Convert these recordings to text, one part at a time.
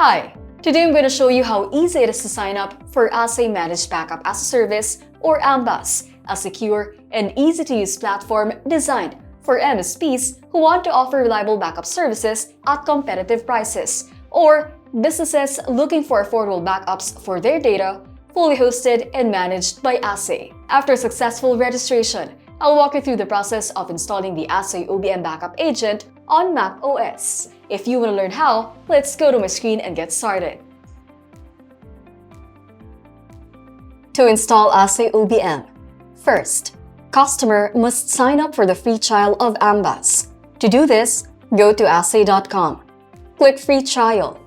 Hi! Today I'm going to show you how easy it is to sign up for Ahsay Managed Backup as a Service, or AMBaaS, a secure and easy-to-use platform designed for MSPs who want to offer reliable backup services at competitive prices, or businesses looking for affordable backups for their data, fully hosted and managed by Ahsay. After successful registration, I'll walk you through the process of installing the AhsayOBM backup agent on macOS. If you want to learn how, let's go to my screen and get started. To install AhsayOBM, first, customer must sign up for the free trial of AMBaaS. To do this, go to ahsay.com. Click Free Trial.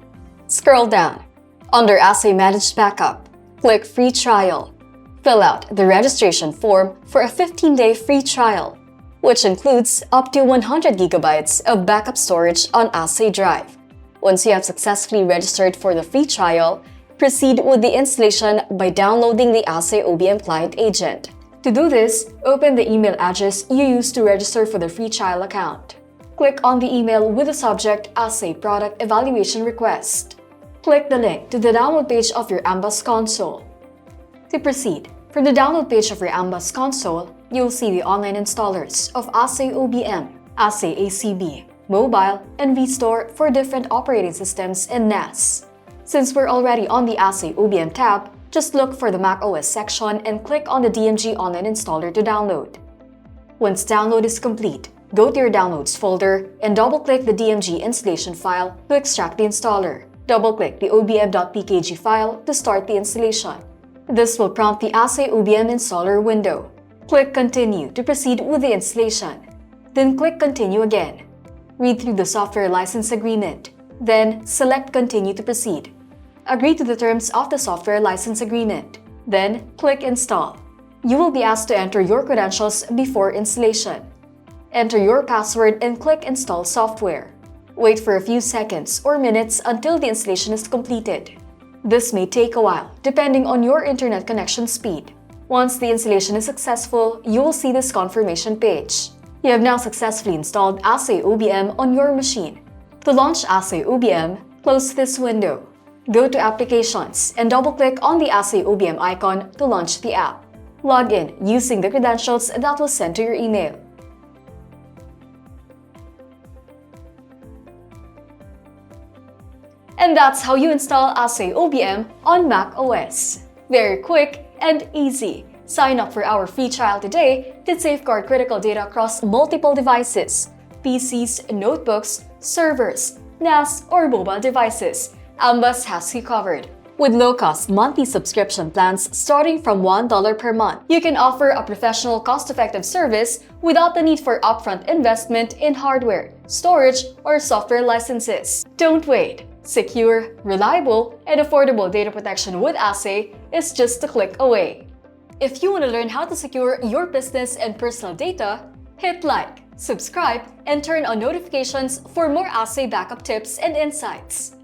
Scroll down. Under Ahsay Managed Backup, click Free Trial. Fill out the registration form for a 15-day free trial, which includes up to 100 gigabytes of backup storage on Ahsay Drive. Once you have successfully registered for the free trial, proceed with the installation by downloading the AhsayOBM client agent. To do this, open the email address you used to register for the free trial account. Click on the email with the subject Ahsay Product Evaluation Request. Click the link to the download page of your AMBaaS console. To proceed, from the download page of your AMBaaS console, you'll see the online installers of AhsayOBM, AhsayACB, Mobile, and vStore for different operating systems and NAS. Since we're already on the AhsayOBM tab, just look for the macOS section and click on the DMG online installer to download. Once download is complete, go to your Downloads folder and double-click the DMG installation file to extract the installer. Double-click the obm.pkg file to start the installation. This will prompt the AhsayOBM installer window. Click Continue to proceed with the installation. Then click Continue again. Read through the software license agreement. Then select Continue to proceed. Agree to the terms of the software license agreement. Then click Install. You will be asked to enter your credentials before installation. Enter your password and click Install Software. Wait for a few seconds or minutes until the installation is completed. This may take a while, depending on your internet connection speed. Once the installation is successful, you will see this confirmation page. You have now successfully installed AhsayOBM on your machine. To launch AhsayOBM, close this window. Go to Applications and double-click on the AhsayOBM icon to launch the app. Log in using the credentials that was sent to your email. And that's how you install AhsayOBM on macOS. Very quick and easy. Sign up for our free trial today to safeguard critical data across multiple devices, PCs, notebooks, servers, NAS, or mobile devices. AMBaaS has you covered. With low-cost monthly subscription plans starting from $1 per month, you can offer a professional, cost-effective service without the need for upfront investment in hardware, storage, or software licenses. Don't wait. Secure, reliable, and affordable data protection with Ahsay is just a click away. If you want to learn how to secure your business and personal data, hit like, subscribe, and turn on notifications for more Ahsay backup tips and insights.